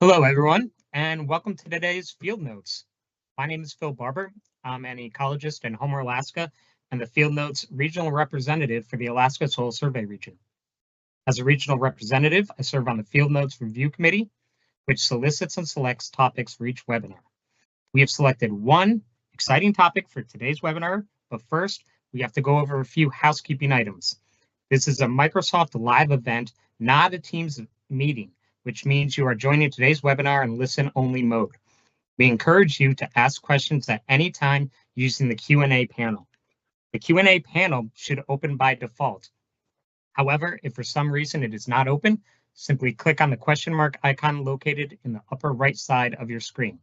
Hello, everyone, and welcome to today's Field Notes. My name is Phil Barber. I'm an ecologist in Homer, Alaska, and the Field Notes regional representative for the Alaska Soil Survey region. As a regional representative, I serve on the Field Notes Review Committee, which solicits and selects topics for each webinar. We have selected one exciting topic for today's webinar, but first, we have to go over a few housekeeping items. This is a Microsoft Live event, not a Teams meeting, which means you are joining today's webinar in listen-only mode. We encourage you to ask questions at any time using the Q&A panel. The Q&A panel should open by default. However, if for some reason it is not open, simply click on the question mark icon located in the upper right side of your screen.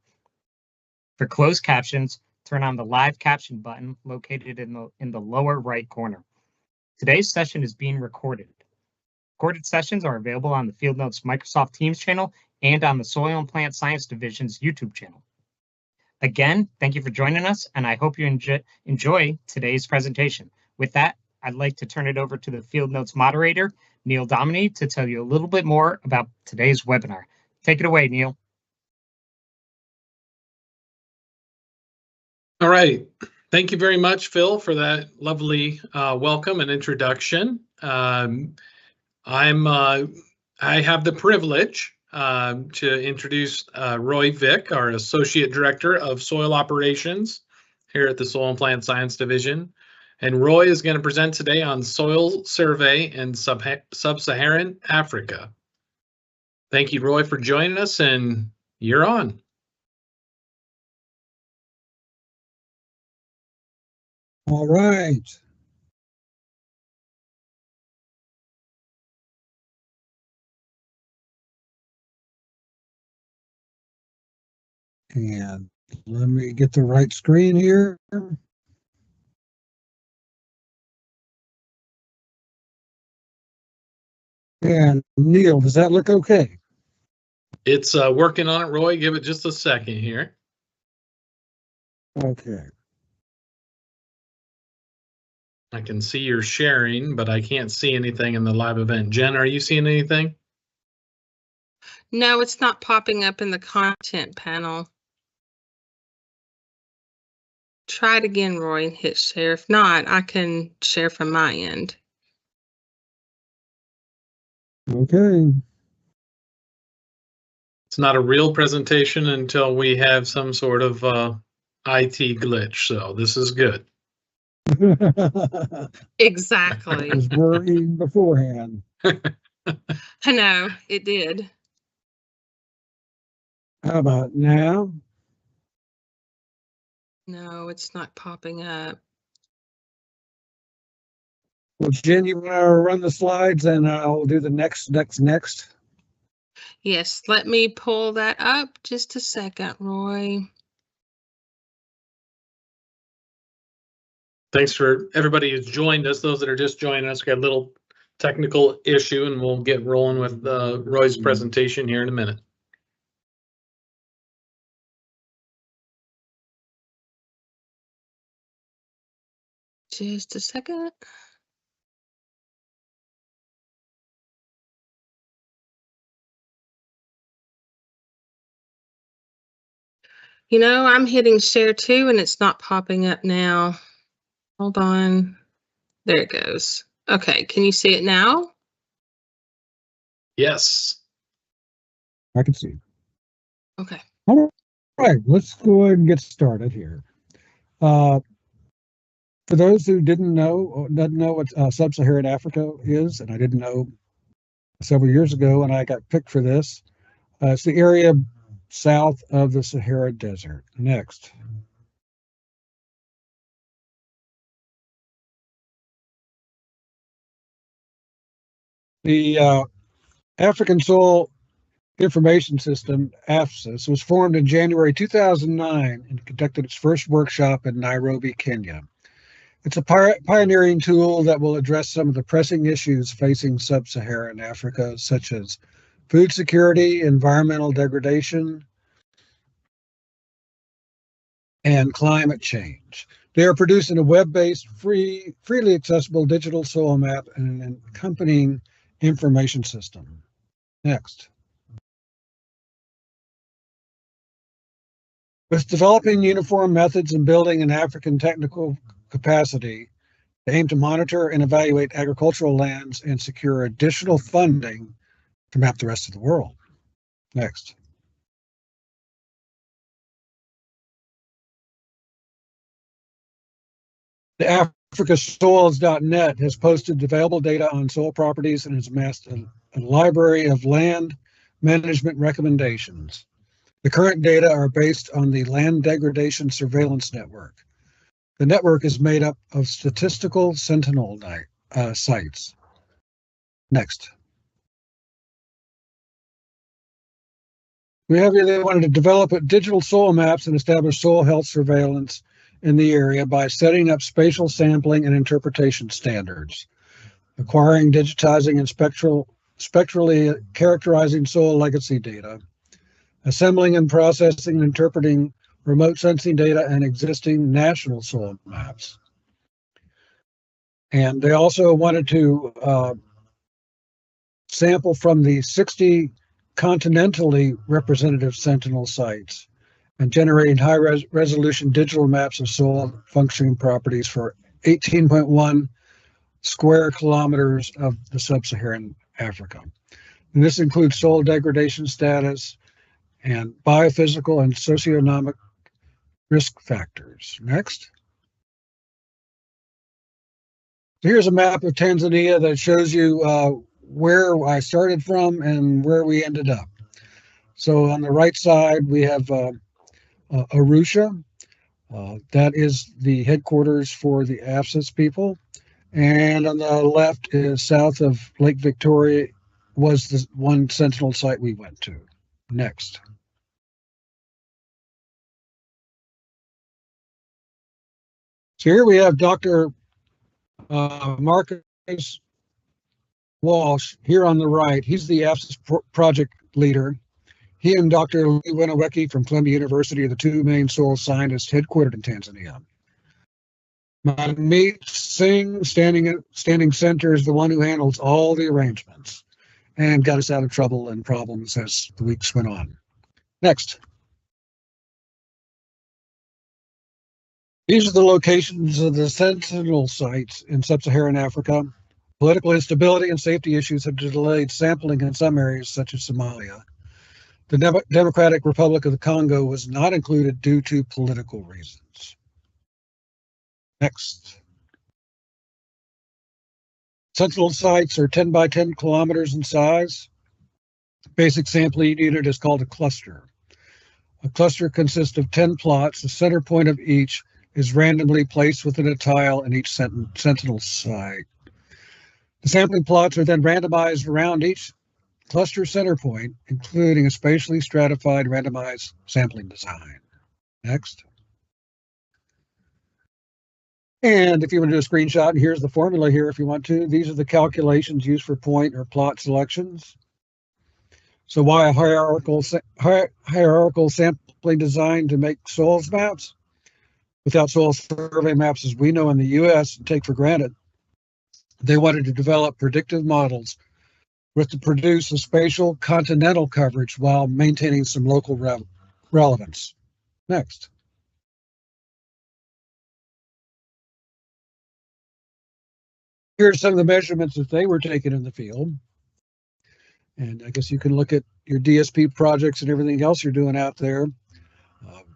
For closed captions, turn on the live caption button located in the lower right corner. Today's session is being recorded. Recorded sessions are available on the Field Notes Microsoft Teams channel and on the Soil and Plant Science Division's YouTube channel. Again, thank you for joining us, and I hope you enjoy today's presentation. With that, I'd like to turn it over to the Field Notes moderator, Neil Dominy, to tell you a little bit more about today's webinar. Take it away, Neil. All right. Thank you very much, Phil, for that lovely welcome and introduction. I have the privilege to introduce Roy Vick, our Associate Director of Soil Operations here at the Soil and Plant Science Division. And Roy is going to present today on soil survey in Sub-Saharan Africa. Thank you, Roy, for joining us, and you're on. All right. And let me get the right screen here. And Neil, does that look okay? It's working on it, Roy. Give it just a second here. Okay. I can see you're sharing, but I can't see anything in the live event. Jen, are you seeing anything? No, it's not popping up in the content panel. Try it again, Roy, and hit share. If not, I can share from my end. Okay. It's not a real presentation until we have some sort of IT glitch, so this is good. Exactly. I was worrying beforehand. I know, it did. How about now? No, it's not popping up. Well, Jen, you want to run the slides and I'll do the next. Yes, let me pull that up just a second, Roy. Thanks for everybody who's joined us. Those that are just joining us, we got a little technical issue, and we'll get rolling with Roy's presentation here in a minute. Just a second. You know, I'm hitting share too, and it's not popping up now. Hold on. There it goes. Okay, can you see it now? Yes. I can see. Okay. All right, let's go ahead and get started here. For those who doesn't know what Sub-Saharan Africa is, and I didn't know several years ago, and I got picked for this. It's the area south of the Sahara Desert. Next. The African Soil Information System, AFSIS, was formed in January 2009 and conducted its first workshop in Nairobi, Kenya. It's a pioneering tool that will address some of the pressing issues facing Sub-Saharan Africa, such as food security, environmental degradation, and climate change. They are producing a web-based, freely accessible digital soil map and an accompanying information system. Next. With developing uniform methods and building an African technical capacity, they aim to monitor and evaluate agricultural lands and secure additional funding to map the rest of the world. Next. The africasoils.net has posted available data on soil properties and has amassed a library of land management recommendations. The current data are based on the Land Degradation Surveillance Network. The network is made up of statistical sentinel sites. Next. We have here, they wanted to develop digital soil maps and establish soil health surveillance in the area by setting up spatial sampling and interpretation standards, acquiring, digitizing, and spectrally characterizing soil legacy data, assembling and processing and interpreting remote sensing data and existing national soil maps. And they also wanted to sample from the 60 continentally representative sentinel sites and generating high-resolution digital maps of soil functioning properties for 18.1 square kilometers of the Sub-Saharan Africa. And this includes soil degradation status and biophysical and socioeconomic risk factors. Next. So here's a map of Tanzania that shows you where I started from and where we ended up. So on the right side, we have Arusha. That is the headquarters for the AFSIS people. And on the left is south of Lake Victoria was the one sentinel site we went to. Next. So here we have Dr. Marcus Walsh here on the right. He's the AFSIS project leader. He and Dr. Lee Winaweki from Columbia University are the two main soil scientists headquartered in Tanzania. Manmeet Singh, standing center, is the one who handles all the arrangements and got us out of trouble and problems as the weeks went on. Next. These are the locations of the sentinel sites in Sub-Saharan Africa. Political instability and safety issues have delayed sampling in some areas, such as Somalia. The Democratic Republic of the Congo was not included due to political reasons. Next. Sentinel sites are 10 by 10 kilometers in size. Basic sampling unit is called a cluster. A cluster consists of 10 plots. The center point of each is randomly placed within a tile in each sentinel site. The sampling plots are then randomized around each cluster center point, including a spatially stratified randomized sampling design. Next. And if you want to do a screenshot, and here's the formula here if you want to. These are the calculations used for point or plot selections. So why a hierarchical sampling design to make soils maps? Without soil survey maps, as we know in the U.S. and take for granted, they wanted to develop predictive models with to produce a spatial continental coverage while maintaining some local relevance. Next. Here are some of the measurements that they were taking in the field. And I guess you can look at your DSP projects and everything else you're doing out there.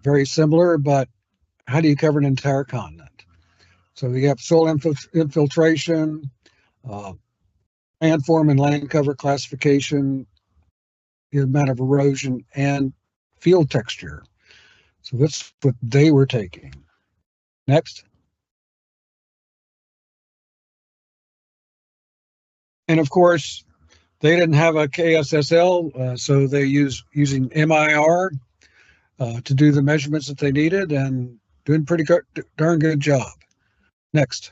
Very similar, but how do you cover an entire continent? So we have soil infiltration, landform and land cover classification, the amount of erosion, and field texture. So that's what they were taking. Next. And of course, they didn't have a KSSL, so they using MIR to do the measurements that they needed and doing pretty darn good job. Next.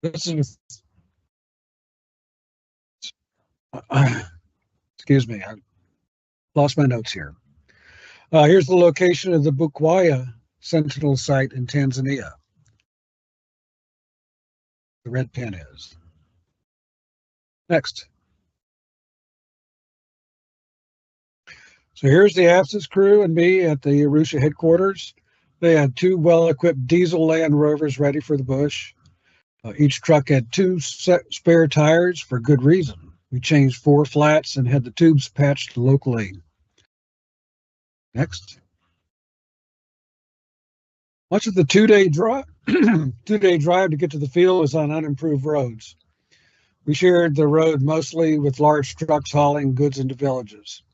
This is, excuse me, I lost my notes here. Here's the location of the Bukwaya Sentinel site in Tanzania. The red pin is. Next. So here's the AFSIS crew and me at the Arusha headquarters. They had 2 well-equipped diesel Land Rovers ready for the bush. Each truck had 2 spare tires for good reason. We changed 4 flats and had the tubes patched locally. Next. Much of the 2-day drive, 2-day drive to get to the field was on unimproved roads. We shared the road mostly with large trucks hauling goods into villages.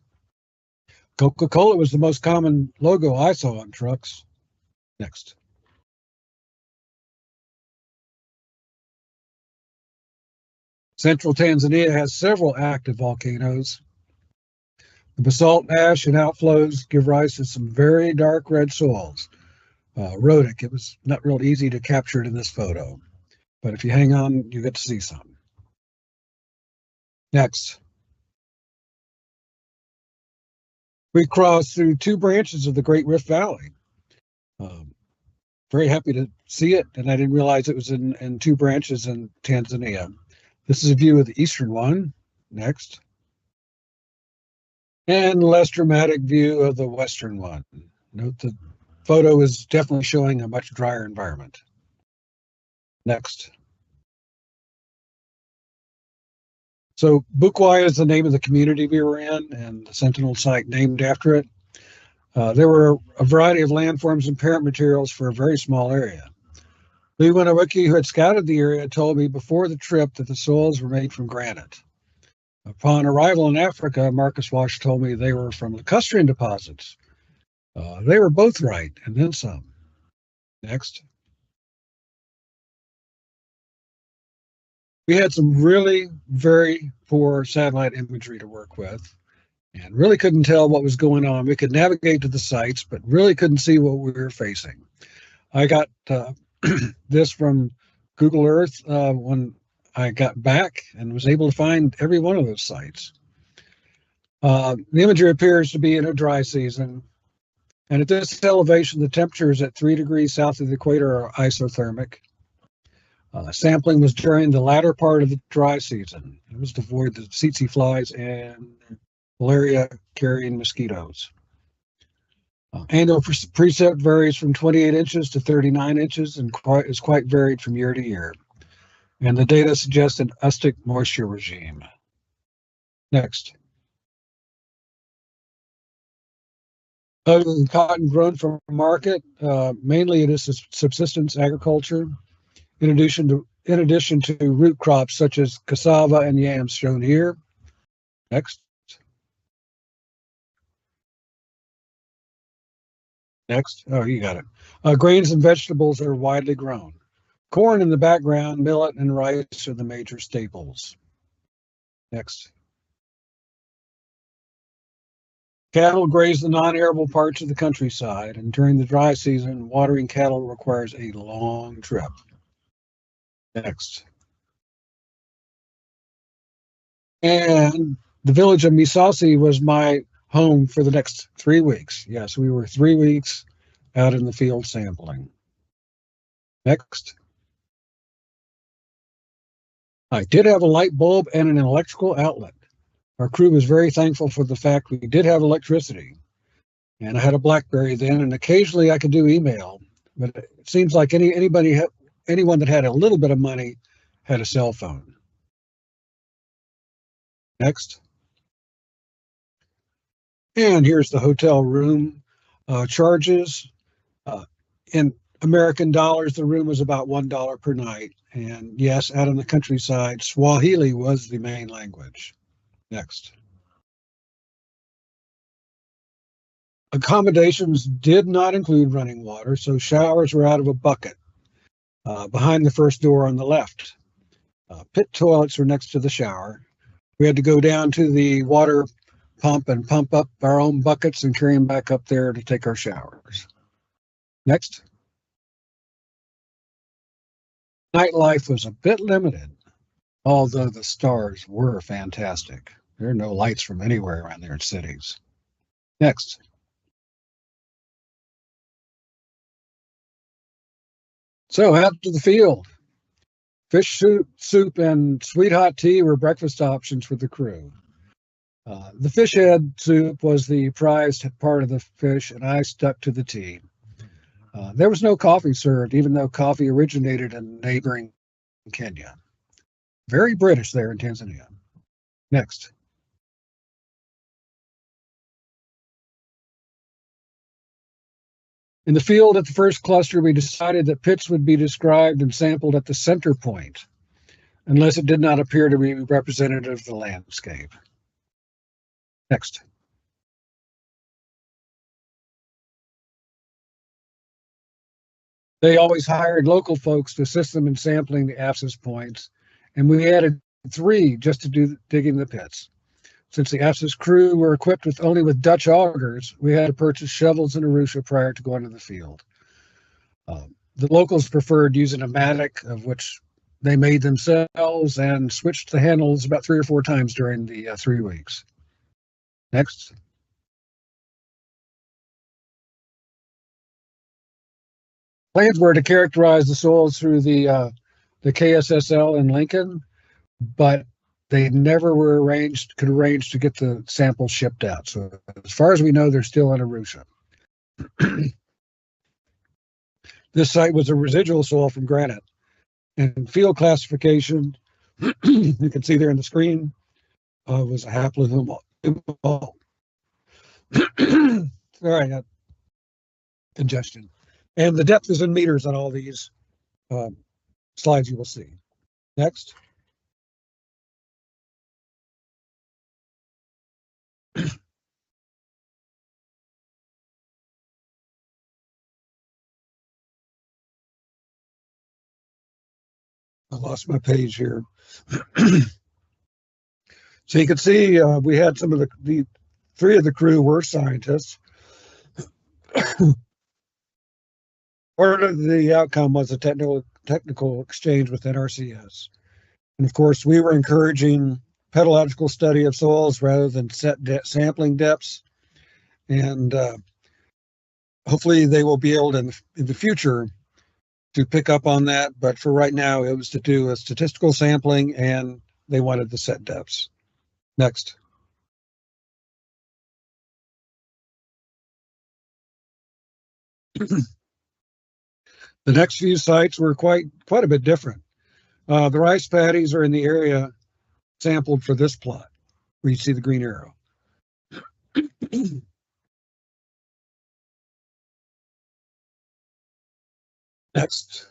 Coca-Cola was the most common logo I saw on trucks. Next. Central Tanzania has several active volcanoes. The basalt ash and outflows give rise to some very dark red soils. Rhodic, it was not real easy to capture it in this photo, but if you hang on, you get to see some. Next. We crossed through 2 branches of the Great Rift Valley. Very happy to see it, and I didn't realize it was in 2 branches in Tanzania. This is a view of the eastern one. Next. And less dramatic view of the western one. Note the photo is definitely showing a much drier environment. Next. So Bukwai is the name of the community we were in, and the Sentinel site named after it. There were a variety of landforms and parent materials for a very small area. Lee Winawiki, who had scouted the area, told me before the trip that the soils were made from granite. Upon arrival in Africa, Marcus Walsh told me they were from lacustrine deposits. They were both right, and then some. Next. We had some really very poor satellite imagery to work with, and really couldn't tell what was going on. We could navigate to the sites, but really couldn't see what we were facing. I got this from Google Earth when I got back and was able to find every one of those sites. The imagery appears to be in a dry season, and at this elevation, the temperatures at 3 degrees south of the equator are isothermic. Sampling was during the latter part of the dry season. It was to avoid the tsetse flies and malaria-carrying mosquitoes. Annual precip varies from 28 inches to 39 inches and is quite varied from year to year. And the data suggests an ustic moisture regime. Next. Other than cotton grown for market, mainly it is subsistence agriculture. In addition to root crops such as cassava and yams shown here. Next. Next. Oh, you got it. Grains and vegetables are widely grown. Corn in the background, millet and rice are the major staples. Next. Cattle graze the non-arable parts of the countryside, and during the dry season, watering cattle requires a long trip. Next. And the village of Misasi was my home for the next 3 weeks. Yes, we were 3 weeks out in the field sampling. Next. I did have a light bulb and an electrical outlet. Our crew was very thankful for the fact we did have electricity. And I had a BlackBerry then, and occasionally I could do email. But it seems like anyone that had a little bit of money had a cell phone. Next. And here's the hotel room charges. In American dollars, the room was about $1 per night. And yes, out in the countryside, Swahili was the main language. Next. Accommodations did not include running water, so showers were out of a bucket behind the first door on the left. Pit toilets were next to the shower. We had to go down to the water pump and pump up our own buckets and carry them back up there to take our showers. Next. Nightlife was a bit limited, although the stars were fantastic. There are no lights from anywhere around there in cities. Next. So out to the field. Fish soup and sweet hot tea were breakfast options for the crew. The fish head soup was the prized part of the fish, and I stuck to the tea. There was no coffee served, even though coffee originated in neighboring Kenya. Very British there in Tanzania. Next. In the field at the first cluster, we decided that pits would be described and sampled at the center point, unless it did not appear to be representative of the landscape. Next. They always hired local folks to assist them in sampling the access points, and we added 3 just to do digging the pits. Since the access crew were equipped only with Dutch augers, we had to purchase shovels and Arusha prior to going to the field. The locals preferred using a mattock, of which they made themselves, and switched the handles about 3 or 4 times during the 3 weeks. Next. Plans were to characterize the soils through the KSSL in Lincoln, but they never could arrange to get the samples shipped out. So as far as we know, they're still in Arusha. This site was a residual soil from granite. And field classification, you can see there on the screen, was a haplohumal. All right, got congestion. And the depth is in meters on all these slides you will see. Next. I lost my page here. So you can see we had some of the 3 of the crew were scientists. Part of the outcome was a technical exchange with NRCS. And of course, we were encouraging pedological study of soils rather than set sampling depths. And hopefully they will be able to, in the future, to pick up on that. But for right now, it was to do a statistical sampling, and they wanted the set depths. Next. The next few sites were quite a bit different. The rice paddies are in the area sampled for this plot, where you see the green arrow. Next.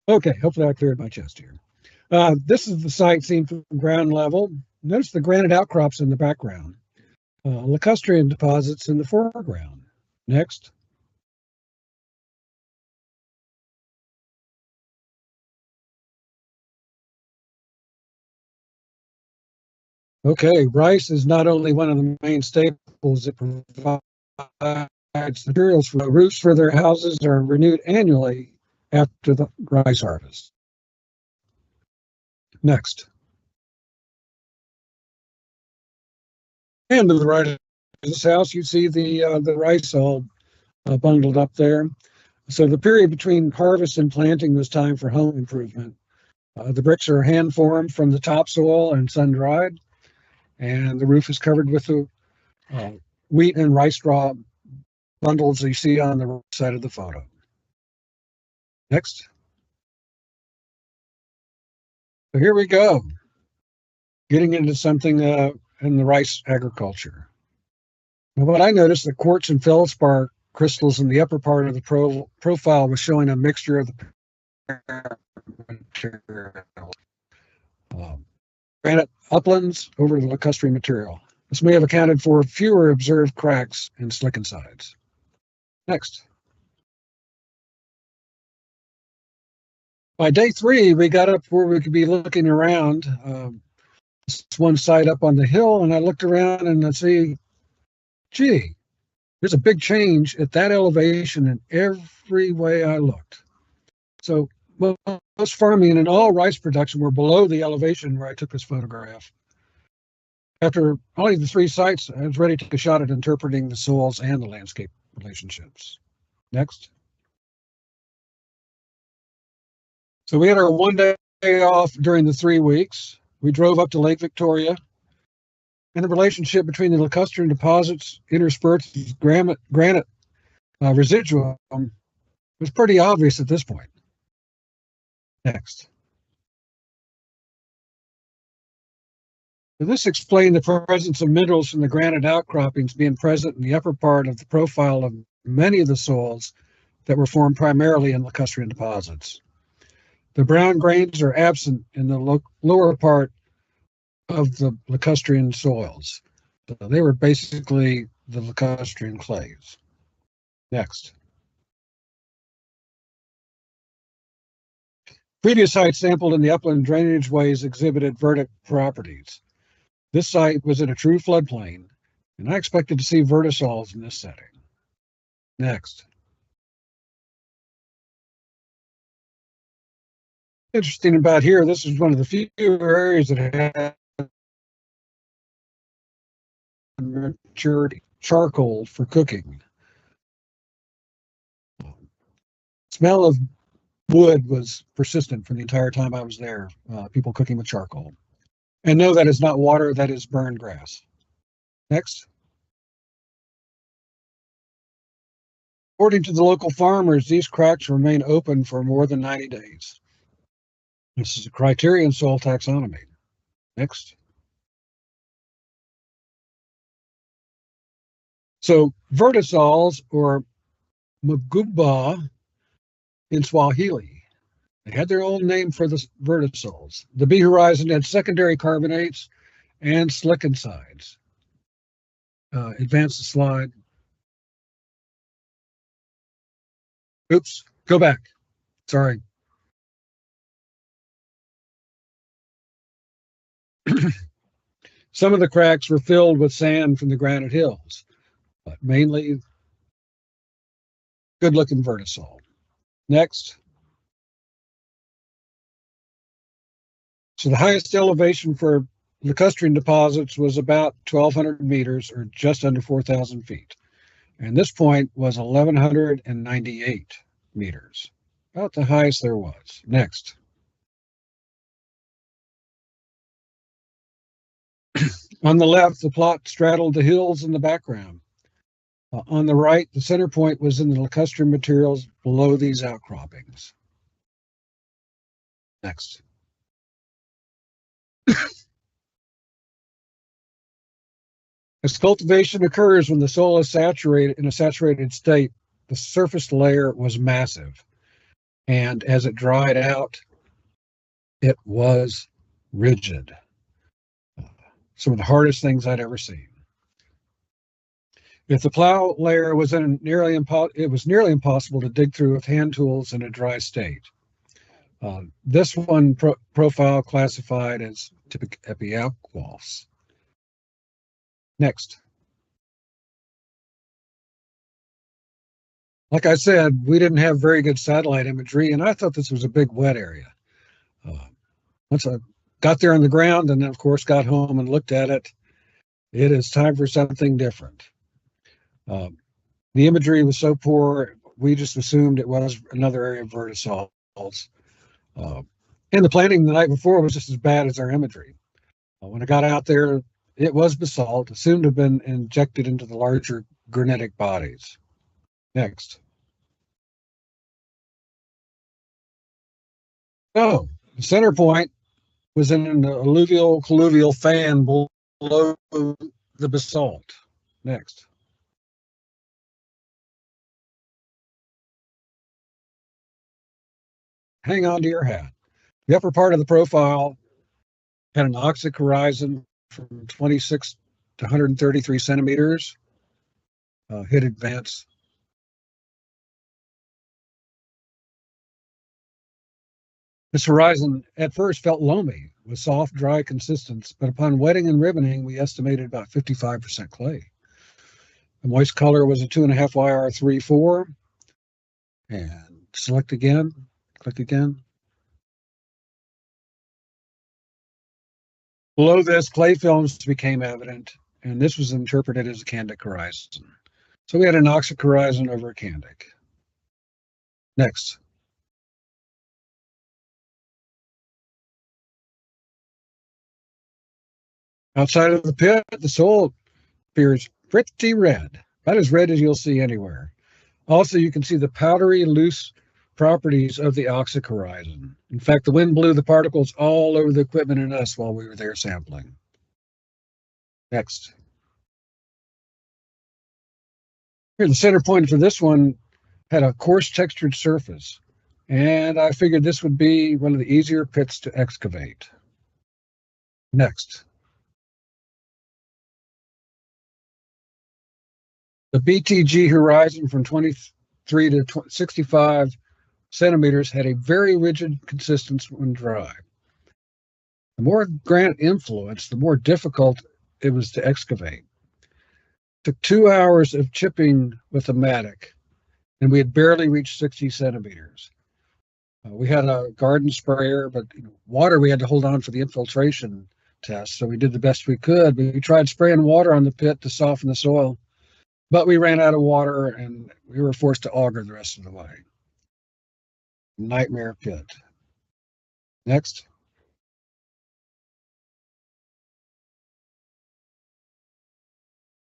Okay, hopefully I cleared my chest here. This is the site seen from ground level. Notice the granite outcrops in the background. Lacustrine deposits in the foreground. Next. Okay, rice is not only one of the main staples, it provides materials for the roofs for their houses are renewed annually after the rice harvest. Next. And to the right of this house, you see the rice all bundled up there. So the period between harvest and planting was time for home improvement. The bricks are hand formed from the topsoil and sun dried, and the roof is covered with the wheat and rice straw bundles you see on the right side of the photo. Next. So here we go, getting into something in the rice agriculture. Now, what I noticed, the quartz and feldspar crystals in the upper part of the profile was showing a mixture of the materials. Granite uplands over the lacustrine material. This may have accounted for fewer observed cracks and slicken sides. Next. By day 3, we got up where we could be looking around. This one side up on the hill, and I looked around and I see, gee, there's a big change at that elevation in every way I looked. So most farming and all rice production were below the elevation where I took this photograph. After only the 3 sites, I was ready to take a shot at interpreting the soils and the landscape relationships. Next. So we had our 1 day off during the 3 weeks. We drove up to Lake Victoria, and the relationship between the lacustrine deposits interspersed with granite residuum was pretty obvious at this point. Next. So this explained the presence of minerals from the granite outcroppings being present in the upper part of the profile of many of the soils that were formed primarily in lacustrine deposits. The brown grains are absent in the lower part of the lacustrine soils. So they were basically the lacustrine clays. Next. Previous sites sampled in the upland drainage ways exhibited vertic properties. This site was in a true floodplain, and I expected to see vertisols in this setting. Next. Interesting about here, this is one of the few areas that had matured charcoal for cooking. Smell of wood was persistent for the entire time I was there, people cooking with charcoal. And no, that is not water, that is burned grass. Next. According to the local farmers, these cracks remain open for more than 90 days. This is a criterion soil taxonomy. Next. So vertisols, or mgumba in Swahili, they had their own name for the vertisols. The B horizon had secondary carbonates and slickensides. Advance the slide. Oops, go back. Sorry. Some of the cracks were filled with sand from the granite hills, but mainly good-looking vertisol. Next. So the highest elevation for lacustrine deposits was about 1,200 meters, or just under 4,000 feet. And this point was 1,198 meters, about the highest there was. Next. On the left, the plot straddled the hills in the background. On the right, the center point was in the lacustrine materials below these outcroppings. Next. As cultivation occurs when the soil is saturated in a saturated state, the surface layer was massive. And as it dried out, it was rigid. Some of the hardest things I'd ever seen. If the plow layer was it was nearly impossible to dig through with hand tools in a dry state. This one profile classified as typic epialquals. Next. Like I said, we didn't have very good satellite imagery, and I thought this was a big wet area. Once I got there on the ground and then, of course, got home and looked at it, it is time for something different. The imagery was so poor, we just assumed it was another area of vertisols. And the planning the night before was just as bad as our imagery. When I got out there, it was basalt, assumed to have been injected into the larger granitic bodies. Next. Oh, the center point was in an alluvial colluvial fan below the basalt. Next. Hang on to your hat. The upper part of the profile had an oxic horizon from 26 to 133 centimeters. Hit advance. This horizon at first felt loamy with soft, dry consistence, but upon wetting and ribboning, we estimated about 55% clay. The moist color was a 2.5 YR34. And select again, click again. Below this, clay films became evident, and this was interpreted as a candic horizon. So we had an oxic horizon over a candic. Next. Outside of the pit, the soil appears pretty red, about as red as you'll see anywhere. Also, you can see the powdery, loose properties of the oxic horizon. In fact, the wind blew the particles all over the equipment and us while we were there sampling. Next. Here, the center point for this one had a coarse textured surface, and I figured this would be one of the easier pits to excavate. Next. The BTG horizon from 23 to 65 centimeters had a very rigid consistency when dry. The more granite influence, the more difficult it was to excavate. It took 2 hours of chipping with a mattock, and we had barely reached 60 centimeters. We had a garden sprayer, but water we had to hold on for the infiltration test, so we did the best we could. We tried spraying water on the pit to soften the soil, but we ran out of water and we were forced to auger the rest of the way. Nightmare pit. Next.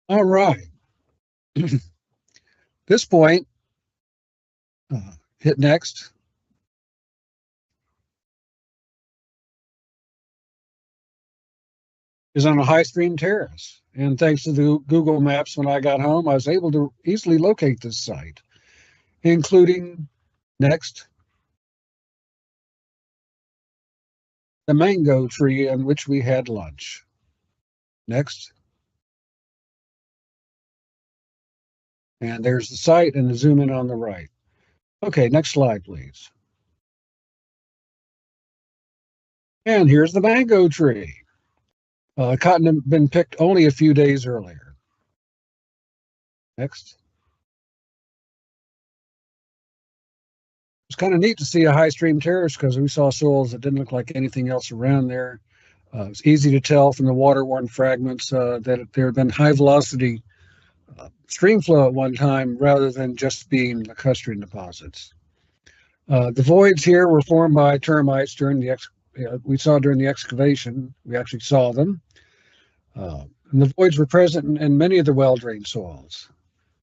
All right. This point, hit next. Is on a high stream terrace. And thanks to the Google Maps, when I got home, I was able to easily locate this site, including next, the mango tree on which we had lunch. Next. And there's the site and the zoom in on the right. Okay, next slide, please. And here's the mango tree. Cotton had been picked only a few days earlier. Next. It's kind of neat to see a high stream terrace because we saw soils that didn't look like anything else around there. It was easy to tell from the water-worn fragments that there had been high velocity stream flow at one time rather than just being lacustrine deposits. The voids here were formed by termites during the during the excavation. We actually saw them. And the voids were present in many of the well-drained soils.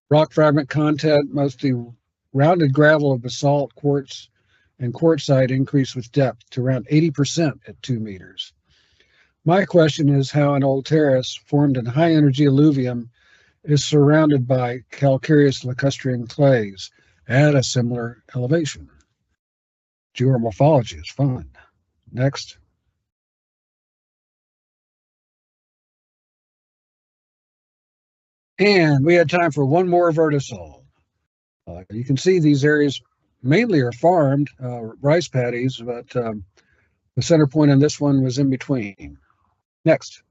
Rock fragment content, mostly rounded gravel of basalt, quartz, and quartzite increased with depth to around 80% at 2 meters. My question is how an old terrace formed in high-energy alluvium is surrounded by calcareous lacustrine clays at a similar elevation. Geomorphology is fun. Next. And we had time for one more vertisol. You can see these areas mainly are farmed rice paddies, but the center point on this one was in between. Next.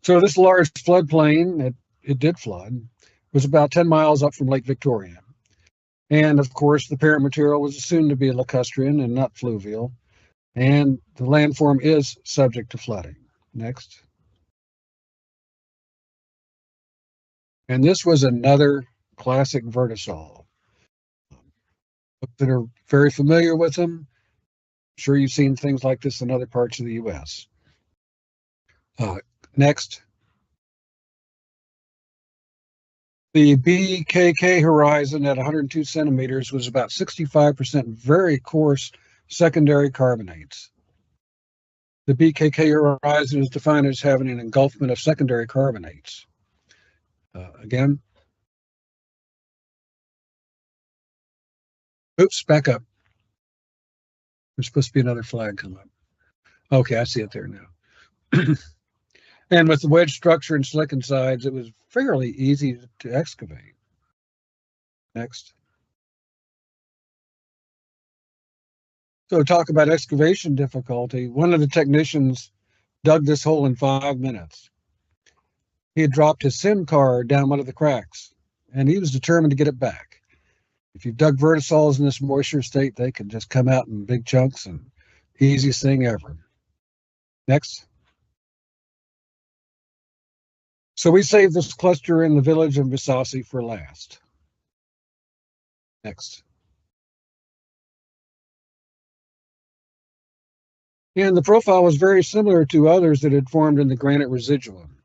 So this large floodplain, it did flood, was about 10 miles up from Lake Victoria. And of course, the parent material was assumed to be lacustrine and not fluvial. And the landform is subject to flooding. Next. And this was another classic vertisol. That are very familiar with them. I'm sure you've seen things like this in other parts of the U.S. Next. The BKK horizon at 102 centimeters was about 65% very coarse secondary carbonates. The BKK horizon is defined as having an engulfment of secondary carbonates. Again. Oops, back up. There's supposed to be another flag come up. Okay, I see it there now. And with the wedge structure and slickened sides, it was fairly easy to excavate. Next. So talk about excavation difficulty. One of the technicians dug this hole in 5 minutes. He had dropped his SIM card down one of the cracks, and he was determined to get it back. If you've dug vertisols in this moisture state, they can just come out in big chunks, and easiest thing ever. Next. So we saved this cluster in the village of Visasi for last. Next. And the profile was very similar to others that had formed in the granite residuum.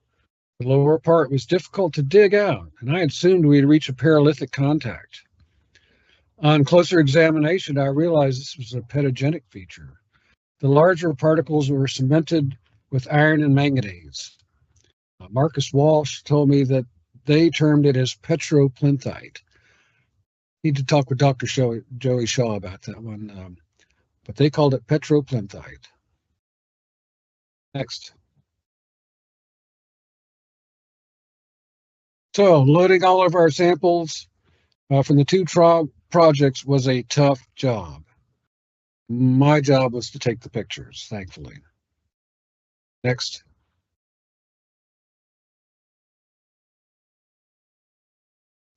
The lower part was difficult to dig out, and I assumed we had reached a paralithic contact. On closer examination, I realized this was a pedogenic feature. The larger particles were cemented with iron and manganese. Marcus Walsh told me that they termed it as petroplinthite. Need to talk with Dr. Joey Shaw about that one, but they called it petroplinthite. Next. So loading all of our samples from the two projects was a tough job. My job was to take the pictures, thankfully. Next.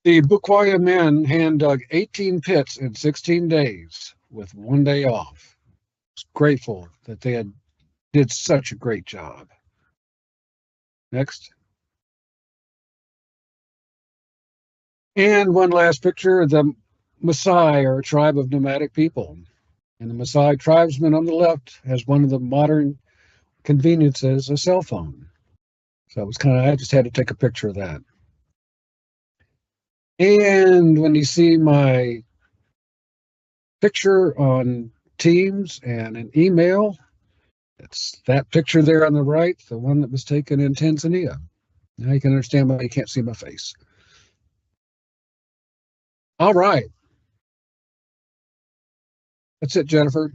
The Bukwaya men hand dug 18 pits in 16 days with 1 day off. I was grateful that they did such a great job. Next. And one last picture, the Maasai are a tribe of nomadic people. And the Maasai tribesman on the left has one of the modern conveniences, a cell phone. So it was I just had to take a picture of that. And when you see my picture on Teams and an email, it's that picture there on the right, the one that was taken in Tanzania. Now you can understand why you can't see my face. All right. That's it, Jennifer.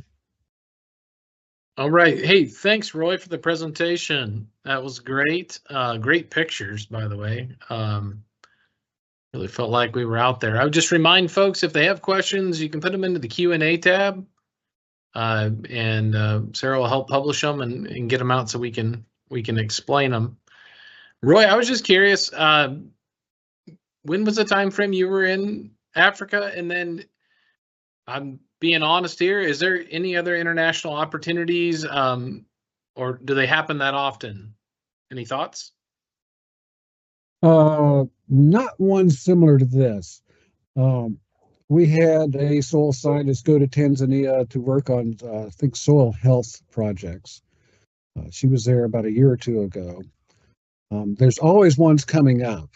All right. Hey, thanks, Roy, for the presentation. That was great. Great pictures, by the way. Really felt like we were out there. I would just remind folks, if they have questions, you can put them into the Q&A tab, and Sarah will help publish them and get them out so we can explain them. Roy, I was just curious, when was the time frame you were in Africa? And then I'm being honest here, is there any other international opportunities, or do they happen that often? Any thoughts? Not one similar to this. We had a soil scientist go to Tanzania to work on, I think, soil health projects. She was there about a year or two ago. There's always ones coming up.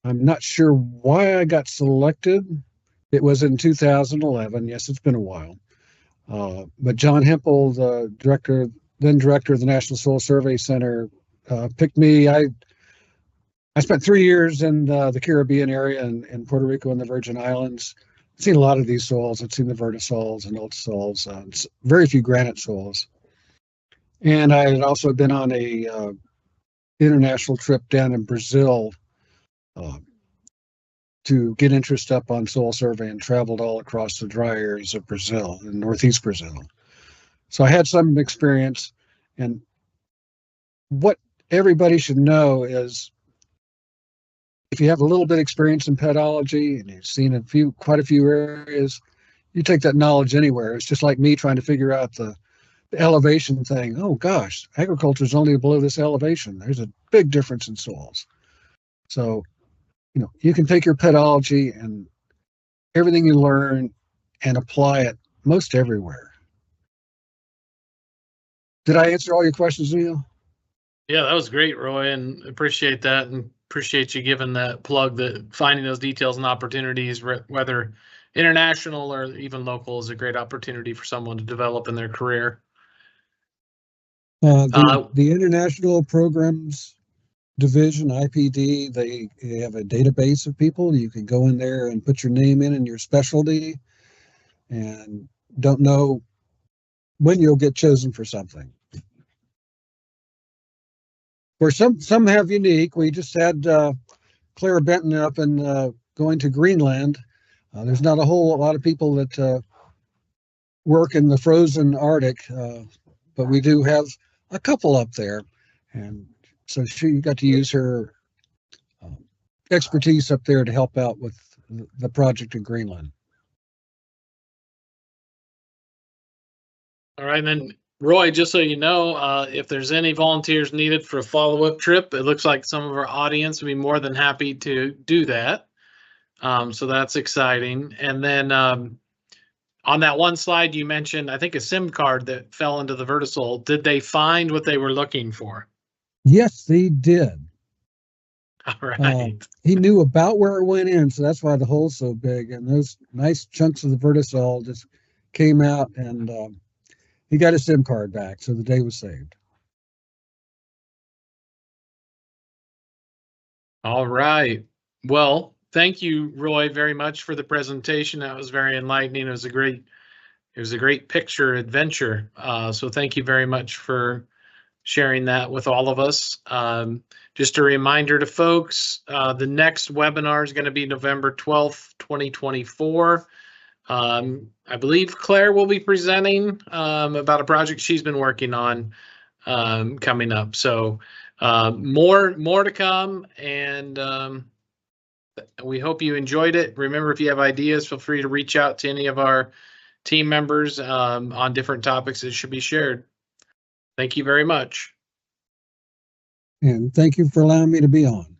I'm not sure why I got selected. It was in 2011. Yes, it's been a while. But John Hempel, the then director of the National Soil Survey Center, picked me. I spent 3 years in the Caribbean area in Puerto Rico and the Virgin Islands. I've seen a lot of these soils. I've seen the vertisols and ultisols, very few granite soils. And I had also been on a international trip down in Brazil to get interest up on soil survey, and traveled all across the dry areas of Brazil, in northeast Brazil. So I had some experience, and what everybody should know is, if you have a little bit of experience in pedology and you've seen quite a few areas, you take that knowledge anywhere. It's just like me trying to figure out the elevation thing. Oh gosh, agriculture is only below this elevation. There's a big difference in soils. So, you can take your pedology and everything you learn and apply it most everywhere. Did I answer all your questions, Neil? Yeah, that was great, Roy, and appreciate that, and appreciate you giving that plug, that finding those details and opportunities, whether international or even local, is a great opportunity for someone to develop in their career. The international programs division, IPD, they have a database of people. You can go in there and put your name in and your specialty, and don't know when you'll get chosen for something. Or some have unique. We just had Claire Benton up and going to Greenland. There's not a whole lot of people that work in the frozen Arctic, but we do have a couple up there, and so she got to use her expertise up there to help out with the project in Greenland. All right, and then Roy, just so you know, if there's any volunteers needed for a follow-up trip, it looks like some of our audience would be more than happy to do that. So that's exciting. And then On that one slide, you mentioned, I think, a SIM card that fell into the vertisole. Did they find what they were looking for? Yes, they did. All right. He knew about where it went in, so that's why the hole's so big. And those nice chunks of the vertisol just came out, and he got his SIM card back, so the day was saved. All right. Well, thank you, Roy, very much for the presentation. That was very enlightening. It was a great picture adventure. So thank you very much for sharing that with all of us. Just a reminder to folks, the next webinar is going to be November 12th, 2024. I believe Claire will be presenting about a project she's been working on coming up. So more to come, and we hope you enjoyed it. Remember, if you have ideas, feel free to reach out to any of our team members on different topics that should be shared. Thank you very much. And thank you for allowing me to be on.